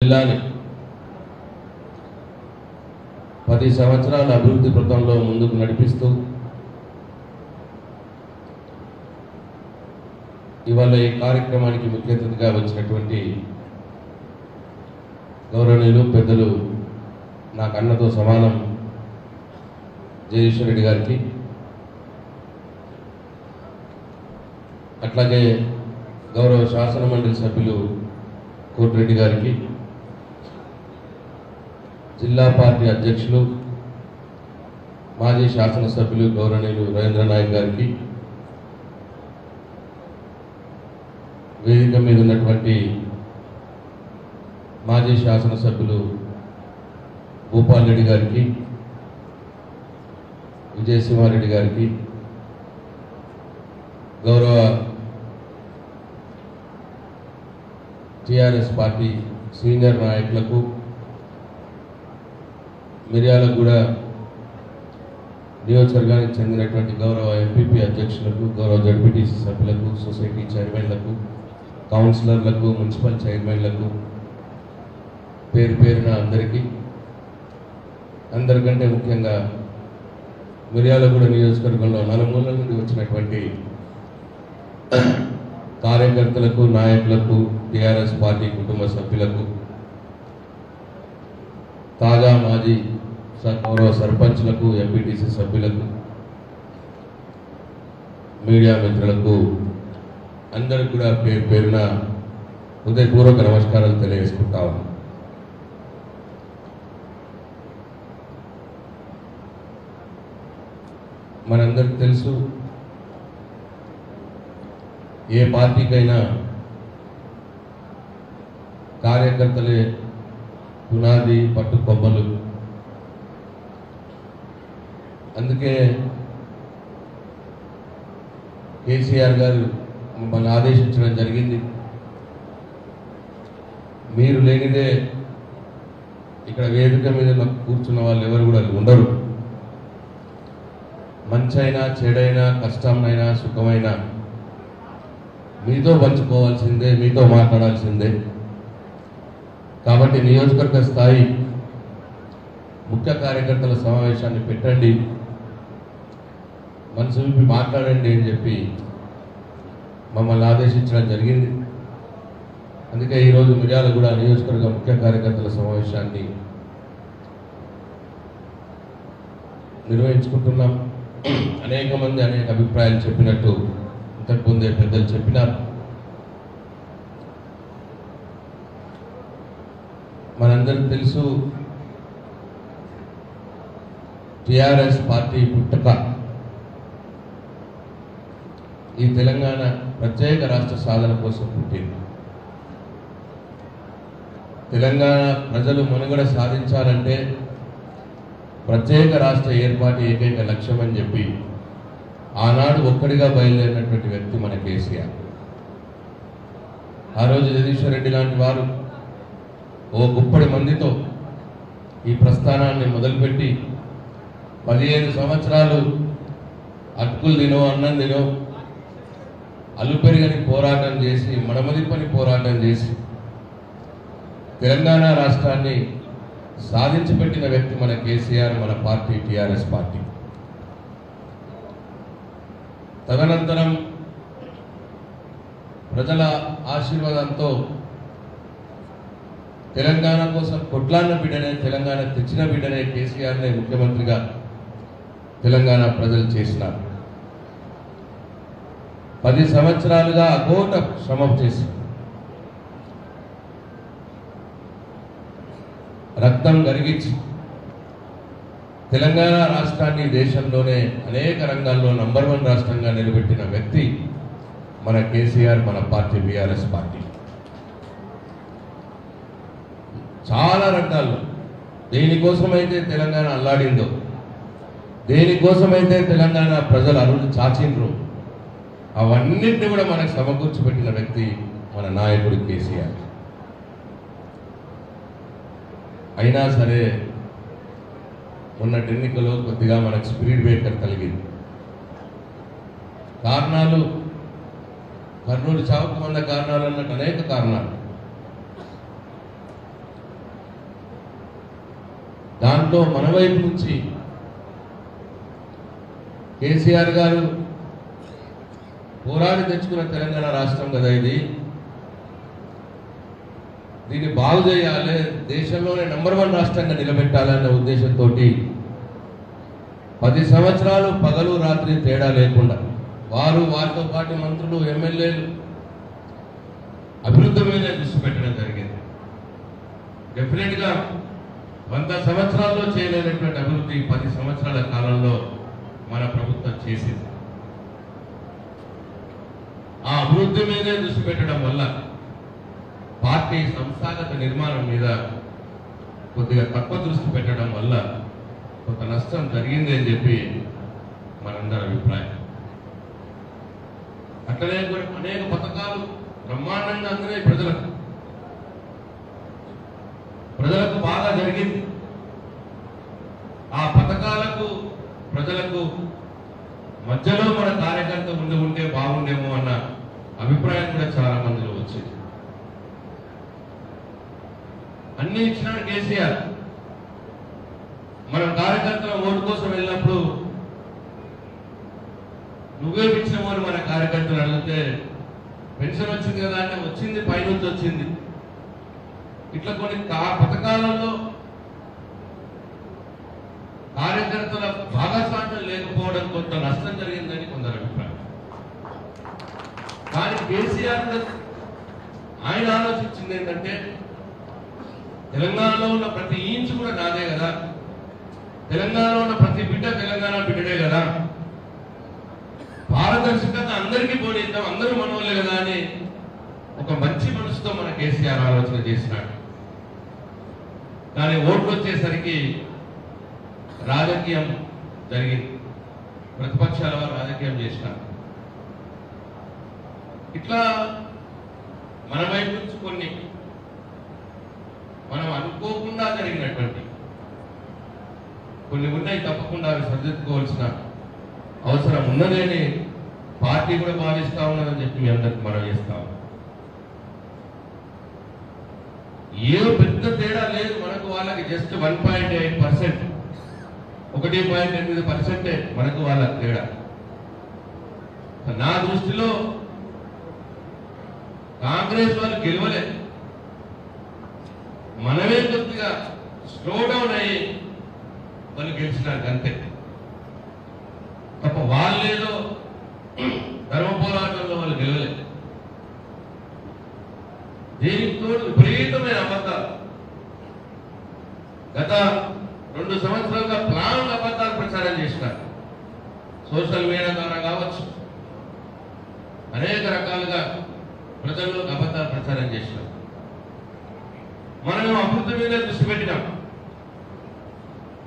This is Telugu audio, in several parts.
జిల్లాని 10 సంవత్సరాల అభివృద్ధి పథంలో ముందుకు నడిపిస్తూ ఇవాళ ఈ కార్యక్రమానికి ముఖ్య అతిథిగా వచ్చినటువంటి గౌరవనీయులు పెద్దలు నాకు అన్నతో సమానం జగదీశ్వర్ రెడ్డి గారికి, అట్లాగే గౌరవ శాసన మండలి సభ్యులు కోటిరెడ్డి గారికి, జిల్లా పార్టీ అధ్యక్షులు మాజీ శాసనసభ్యులు గౌరవనీయులు రవీంద్ర నాయక్ గారికి, వేదిక మీద ఉన్నటువంటి మాజీ శాసనసభ్యులు భూపాల్ రెడ్డి గారికి, విజయసింహారెడ్డి గారికి, గౌరవ టిఆర్ఎస్ పార్టీ సీనియర్ నాయకులకు, మిర్యాలగూడ నియోజకవర్గానికి చెందినటువంటి గౌరవ ఎంపీపీ అధ్యక్షులకు, గౌరవ జడ్పీటీసీ సభ్యులకు, సొసైటీ చైర్మన్లకు, కౌన్సిలర్లకు, మున్సిపల్ చైర్మన్లకు, పేరు పేరున అందరికంటే ముఖ్యంగా మిర్యాలగూడ నియోజకవర్గంలో నలుమూలల నుండి వచ్చినటువంటి కార్యకర్తలకు, నాయకులకు, టిఆర్ఎస్ పార్టీ కుటుంబ సభ్యులకు, తాజా మాజీ గౌరవ సర్పంచ్లకు, ఎంపీటీసీ సభ్యులకు, మీడియా మిత్రులకు అందరికి కూడా పేరు పేరున హృదయపూర్వక నమస్కారాలు తెలియజేసుకుంటా ఉన్నాను. మనందరికి తెలుసు, ఏ పార్టీకైనా కార్యకర్తలే పునాది, పట్టుకొమ్మలు. అందుకే కేసీఆర్ గారు మిమ్మల్ని ఆదేశించడం జరిగింది. మీరు లేనిదే ఇక్కడ వేదిక మీద కూర్చున్న వాళ్ళు ఎవరు కూడా ఉండరు. మంచైనా, చెడైనా, కష్టమైనా, సుఖమైనా మీతో పంచుకోవాల్సిందే, మీతో మాట్లాడాల్సిందే. కాబట్టి నియోజకవర్గ స్థాయి ముఖ్య కార్యకర్తల సమావేశాన్ని పెట్టండి, మనసు విప్పి మాట్లాడండి అని చెప్పి మమ్మల్ని ఆదేశించడం జరిగింది. అందుకే ఈరోజు మిర్యాలగూడ నియోజకవర్గ ముఖ్య కార్యకర్తల సమావేశాన్ని నిర్వహించుకుంటున్నాం. అనేక మంది అనేక అభిప్రాయాలు చెప్పినట్టు ఇంతకుముందే పెద్దలు చెప్పినారు. మనందరికీ తెలుసు, టిఆర్ఎస్ పార్టీ పుట్టుక ఈ తెలంగాణ ప్రత్యేక రాష్ట్ర సాధన కోసం పుట్టింది. తెలంగాణ ప్రజలు మనుగడ సాధించాలంటే ప్రత్యేక రాష్ట్ర ఏర్పాటు ఏకైక లక్ష్యం అని చెప్పి ఆనాడు ఒక్కడిగా బయలుదేరినటువంటి వ్యక్తి మన కేసీఆర్. ఆ రోజు జగదీశ్వర్ రెడ్డి లాంటి వారు ఓ గుప్పడి మందితో ఈ ప్రస్థానాన్ని మొదలుపెట్టి 15 సంవత్సరాలు అటుకులు తినో, అన్నం తినో, అల్లుపెరుగని పోరాటం చేసి, మడమదిప్పని పోరాటం చేసి తెలంగాణ రాష్ట్రాన్ని సాధించి పెట్టిన వ్యక్తి మన కేసీఆర్, మన పార్టీ టిఆర్ఎస్ పార్టీ. తదనంతరం ప్రజల ఆశీర్వాదంతో తెలంగాణ కోసం కొట్లాడిన బిడ్డనే, తెలంగాణ తెచ్చిన బిడ్డనే కేసీఆర్నే ముఖ్యమంత్రిగా తెలంగాణ ప్రజలు చేసినారు. 10 సంవత్సరాలుగా అఘోర శ్రమ చేసి రక్తం గరిగించి తెలంగాణ రాష్ట్రాన్ని దేశంలోనే అనేక రంగాల్లో నంబర్ 1 రాష్ట్రంగా నిలబెట్టిన వ్యక్తి మన కేసీఆర్, మన పార్టీ బీఆర్ఎస్ పార్టీ. చాలా రంగాల్లో దేనికోసమైతే తెలంగాణ అల్లాడిందో, దేనికోసమైతే తెలంగాణ ప్రజలు అరులు చాచిండ్రు, అవన్నింటినీ కూడా మనకు సమకూర్చిపెట్టిన వ్యక్తి మన నాయకుడు కేసీఆర్. అయినా సరే మొన్నటి ఎన్నికల్లో కొద్దిగా మనకు స్పీడ్ బ్రేకర్ కలిగింది. కారణాలు కర్నూలు చావుకు 100 కారణాలు అన్నట్టు అనేక కారణాలు. దాంట్లో మన వైపు నుంచి కేసీఆర్ గారు పోరాడి తెచ్చుకున్న తెలంగాణ రాష్ట్రం కదా ఇది, దీన్ని బాగు చేయాలి, దేశంలోనే నంబర్ 1 రాష్ట్రంగా నిలబెట్టాలన్న ఉద్దేశంతో 10 సంవత్సరాలు పగలు రాత్రి తేడా లేకుండా వారితో పాటు మంత్రులు ఎమ్మెల్యేలు అభివృద్ధి మీద దృష్టి పెట్టడం జరిగింది. డెఫినెట్గా 100 సంవత్సరాల్లో చేయలేనటువంటి అభివృద్ధి 10 సంవత్సరాల కాలంలో మన ప్రభుత్వం చేసింది. ఆ అభివృద్ధి మీదే దృష్టి పెట్టడం వల్ల పార్టీ సంస్థాగత నిర్మాణం మీద కొద్దిగా తక్కువ దృష్టి పెట్టడం వల్ల కొంత నష్టం జరిగింది అని చెప్పి మనందరి అభిప్రాయం. అట్లనే అనేక పథకాలు బ్రహ్మాండంగా అందినాయి ప్రజలకు బాగా జరిగింది. ఆ పథకాలకు ప్రజలకు మధ్యలో మన కార్యకర్త ఉంటే బాగుండేమో అన్న అభిప్రాయం కూడా చాలా మందిలో వచ్చింది. అన్ని ఇచ్చినాడు కేసీఆర్. మనం కార్యకర్తల ఓటు కోసం వెళ్ళినప్పుడు నువ్వే ఇచ్చినామో అని మన కార్యకర్తలు అడిగితే పెన్షన్ వచ్చింది కదా అంటే వచ్చింది, పైనుంచి వచ్చింది. ఇట్లా కొన్ని పథకాలలో కార్యకర్తల భాగస్వామ్యం లేకపోవడం కొంత నష్టం జరిగిందని కొందరు అభిప్రాయం. కానీ కేసీఆర్ ఆయన ఆలోచించింది ఏంటంటే తెలంగాణలో ఉన్న ప్రతి ఇంచు కూడా నాదే కదా, తెలంగాణలో ఉన్న ప్రతి బిడ్డ తెలంగాణ బిడ్డడే కదా, పారదర్శకత అందరికీ పోనీద్దాం, అందరూ మనోళ్ళే కదా అని ఒక మంచి మనసుతో మన కేసీఆర్ ఆలోచన చేసినాడు. కానీ ఓట్లు వచ్చేసరికి రాజకీయం జరిగింది, ప్రతిపక్షాల వారు రాజకీయం చేసినారు. ఇట్లా మన వైపు నుంచి కొన్ని మనం అనుకోకుండా జరిగినటువంటి కొన్ని ఉన్నాయి, తప్పకుండా అవి సరిదిద్దుకోవాల్సిన అవసరం ఉన్నదని పార్టీ కూడా భావిస్తా ఉన్నదని చెప్పి మీ అందరికి మనం చేస్తాం. ఏదో పెద్ద తేడా లేదు మనకు వాళ్ళకి, జస్ట్ 1.8%, 1.8% మనకు వాళ్ళకి తేడా. నా దృష్టిలో కాంగ్రెస్ వాళ్ళు గెలవలే, మనమే కొద్దిగా స్లో డౌన్ అయ్యి వాళ్ళు గెలిచినారు అంతే తప్ప వాళ్ళేదో ధర్మ పోరాటంలో వాళ్ళు గెలవలే. దీనితో విపరీతమైన అబద్ధాలు గత 2 సంవత్సరాలుగా ప్లాన్ అబద్ధాలు ప్రచారం చేసినారు. సోషల్ మీడియా ద్వారా కావచ్చు, అనేక రకాలుగా ప్రజల్లోకి అబద్ధాలు ప్రచారం చేసినారు. మనం అభివృద్ధి మీద దృష్టి పెట్టినాం,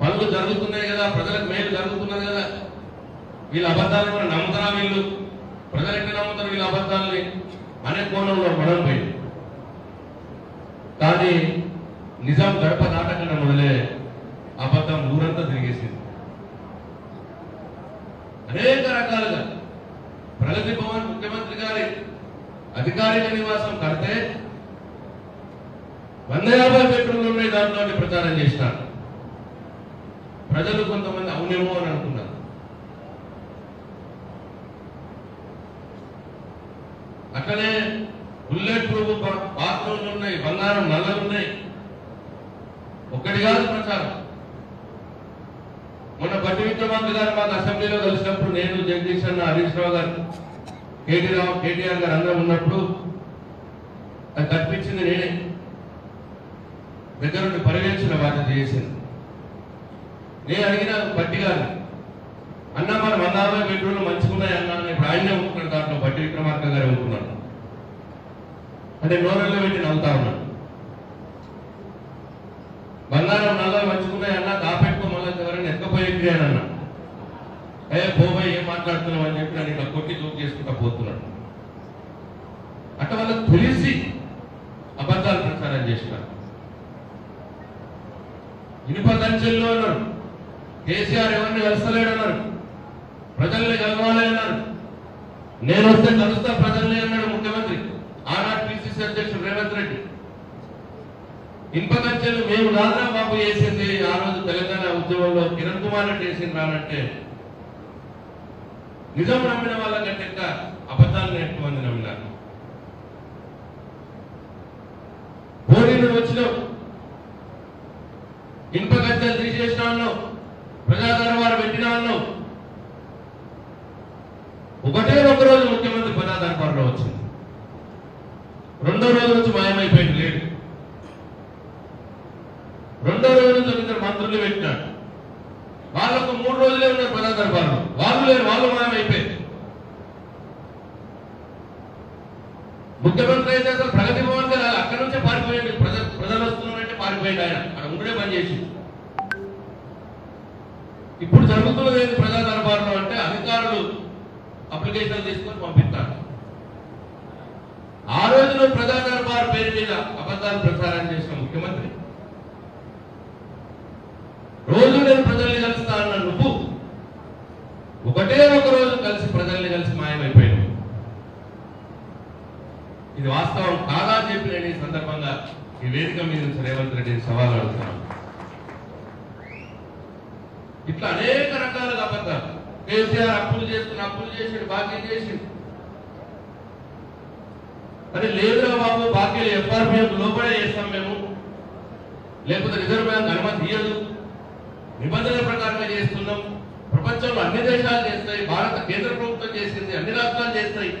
పనులు జరుగుతున్నాయి కదా, ప్రజలకు మేలు జరుగుతున్నది కదా, వీళ్ళ అబద్ధాలను కూడా నమ్ముతారా, వీళ్ళు ప్రజలు ఎక్కడ నమ్ముతారు వీళ్ళ అబద్ధాలని అనే కోణంలో మనం పోయింది. కానీ నిజం గడప దాటకుండా మొదలే అబద్ధం ఊరంతా తిరిగేసింది. అనేక రకాలుగా ప్రగతి భవన్ ముఖ్యమంత్రి గారి అధికారిక నివాసం కడితే 150 బెడ్రూమ్లు ఉన్నాయి, దాంట్లో ప్రచారం చేసినారు. ప్రజలు కొంతమంది అవునేమో అని అనుకున్నారు. అట్లనే బుల్లెట్ ప్రూఫ్ బాత్రూమ్లు ఉన్నాయి, బంగారం నల్లలు ఉన్నాయి, ఒక్కటి కాదు ప్రచారం. మొన్న బట్టి విక్రమార్క గారు మాకు అసెంబ్లీలో కలిసినప్పుడు నేను, జగదీష్ అన్న, హరీష్ రావు గారు, కేటీఆర్ గారు అందరం ఉన్నప్పుడు అది కల్పించింది నేనే, దగ్గర నుండి పర్యవేక్షణ బాధ్యత చేసింది. నేను అడిగిన బట్టి గారు, అన్న మన 160 బెడ్రూమ్లు మంచిగున్నాయి అన్నా, ఇప్పుడు ఆయనే ఉంటున్నాడు, దాంట్లో బట్టి విక్రమార్క గారే ఉంటున్నాడు అంటే నోరెల్లో పెట్టి నవ్వుతా ఉన్నాడు. బంగారం నల్లలు మంచుకున్నాయి అన్నా, దాపెట్టుకో మళ్ళీ ఎవరైనా ఎక్కపోయి అని అన్నా, పోబాయి ఏం మాట్లాడుతున్నావు అని చెప్పి నన్ను ఇట్లా కొట్టి జోక్ చేసుకుంటా పోతున్నాడు. అట్లా వాళ్ళకి తెలిసి అబద్ధాలు ప్రచారం చేసినారు. ఇనుప దంచెల్లో అన్నారు, కేసీఆర్ ఎవరిని కలుస్తలేడు అన్నారు, ప్రజల్ని కలవాలి అన్నారు, నేను వస్తే కలుస్తా ప్రజల్ని అన్నాడు ముఖ్యమంత్రి, ఆనాడు పిసిసి అధ్యక్షుడు రేవంత్ రెడ్డి. ఇనుప కంచెలు మేము రాదా బాబు వేసింది ఆ రోజు తెలంగాణ ఉద్యమంలో కిరణ్ కుమార్ రెడ్డి వేసింది రానంటే నిజం నమ్మిన వాళ్ళకంటే ఇంకా అబద్ధాలను ఎక్కువ మంది నమ్మినారు. పోలీసులు వచ్చినాం, ఇనుప కంచెలు తీసేసిన వాళ్ళం, ప్రజా దర్బారు పెట్టిన వాళ్ళం. ఒకటే ఒక రోజు ముఖ్యమంత్రి ప్రజా దర్బారులో వచ్చింది, రెండో రోజు నుంచి మాయమైపోయింది లేడు. రెండో రోజు నుంచి ఇద్దరు మంత్రులు పెట్టినాడు, వాళ్ళకు 3 రోజులే ఉన్నారు ప్రజా దర్బారులో, వాళ్ళు లేరు, వాళ్ళు మాయమైపోయింది. ముఖ్యమంత్రి అయితే అసలు ప్రగతి భవన్ గా అక్కడి నుంచే పారిపోయింది. ప్రజలు వస్తున్నారంటే పారిపోయింది, ఆయన అక్కడ ఉండే పని చేసి. ఇప్పుడు జరుగుతున్నది ఏంటి ప్రజా దర్బారులో అంటే అధికారులు అప్లికేషన్ తీసుకొని పంపిస్తారు. ఆ రోజున ప్రజా దర్బార్ పేరు మీద అబద్ధాలు ప్రచారం చేసిన ముఖ్యమంత్రి రోజు నేను ప్రజల్ని కలుస్తా అన్న నువ్వు ఒకటే ఒక రోజు కలిసి ప్రజల్ని కలిసి మాయమైపోయావు. ఇది వాస్తవం కాదా అని చెప్పి నేను ఈ సందర్భంగా ఈ వేదిక మీద నుంచి రేవంత్ రెడ్డిని సవాల్ అడుగుతున్నాను. ఇట్లా అనేక రకాలుగా అబద్ధాలు. కేసీఆర్ అప్పులు చేసాడు, బాకీ చేసిండు. అరే లేదురా బాబు, బాకీలు ఎఫ్ఆర్బిఎం లోపలే చేస్తాం మేము, లేకపోతే రిజర్వ్ బ్యాంక్ అనుమతి ఇయ్యదు, నిబంధనల ప్రకారంగా చేస్తున్నాం. ప్రపంచంలో అన్ని దేశాలు చేస్తాయి, భారత కేంద్ర ప్రభుత్వం చేసింది, అన్ని రాష్ట్రాలు చేస్తాయి,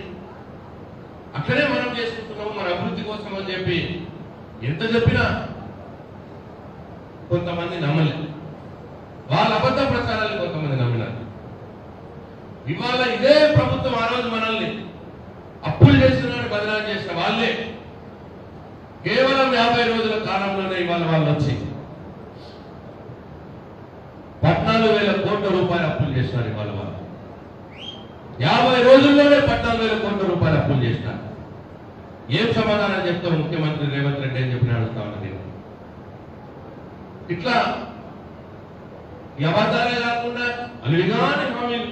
అట్లనే మనం చేసుకుంటున్నాము మన అభివృద్ధి కోసం అని చెప్పి ఎంత చెప్పినా కొంతమంది నమ్మలేదు. వాళ్ళ అబద్ధ ప్రచారాలు కొంతమంది నమ్మినారు. ఇవాళ ఇదే ప్రభుత్వం ఆ రోజు మనల్ని అప్పులు చేస్తున్నారని బదనాలు చేసిన వాళ్ళే కేవలం 50 రోజుల కాలంలోనే ఇవాళ వాళ్ళు వచ్చి 14,000 కోట్ల రూపాయలు అప్పులు చేసినారు. ఇవాళ వాళ్ళు 50 రోజుల్లోనే 14,000 కోట్ల రూపాయలు అప్పులు చేసినారు. ఏం సమాధానం చెప్తారు ముఖ్యమంత్రి రేవంత్ రెడ్డి అని చెప్పి అడుగుతా ఉన్నది. ఇట్లా అబద్ధాలే కాకుండా అలివిగానే హామీలు,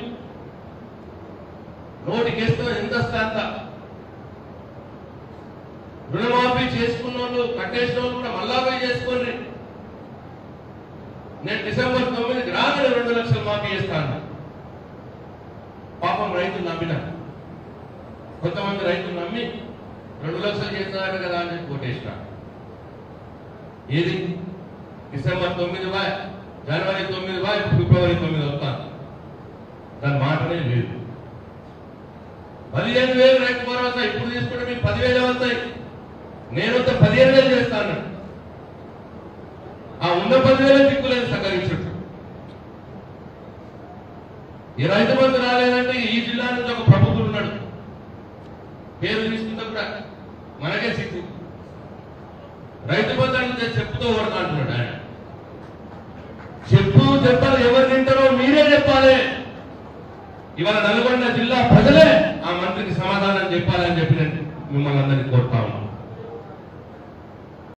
నోటికేస్తే ఎంత అంత. రుణమాఫీ చేసుకున్న వాళ్ళు, కట్టేసిన వాళ్ళు కూడా మళ్ళా పోయి చేసుకోండి. నేను డిసెంబర్ 9 రాగానే 2 లక్షలు మాఫీ చేస్తాను. పాపం రైతులు నమ్మినారు. కొంతమంది రైతులు నమ్మి 2 లక్షలు చేస్తున్నారు కదా అని చెప్పి కొట్టేసిన. ఏది డిసెంబర్ 9 బాయ్, జనవరి 9 బాయ్, ఫిబ్రవరి 9 వస్తాను. దాని మాటనే లేదు. 15,000 రైతు భరోసా ఇప్పుడు తీసుకుంటే మీకు 10,000 వస్తాయి. నేను 15,000 చేస్తాను. ఆ ఉన్న 10,000 దిక్కులేదు సహకరించు. ఈ రైతు బంధు రాలేదంటే ఈ జిల్లా నుంచి ఒక ప్రభుత్వం ఉన్నాడు, పేరు తీసుకుంటే కూడా మనకే సిగ్గు. రైతు బంధు అంటే చెప్పుతో ఓడతా అంటున్నాడు ఆయన. చెప్పు చెప్పాలి, ఎవరు తింటారో మీరే చెప్పాలి. ఇవాళ నల్గొండ జిల్లా ప్రజలే ఆ మంత్రికి సమాధానం చెప్పాలని చెప్పి నేను మిమ్మల్ని అందరినీ కోరుతా ఉన్నాను.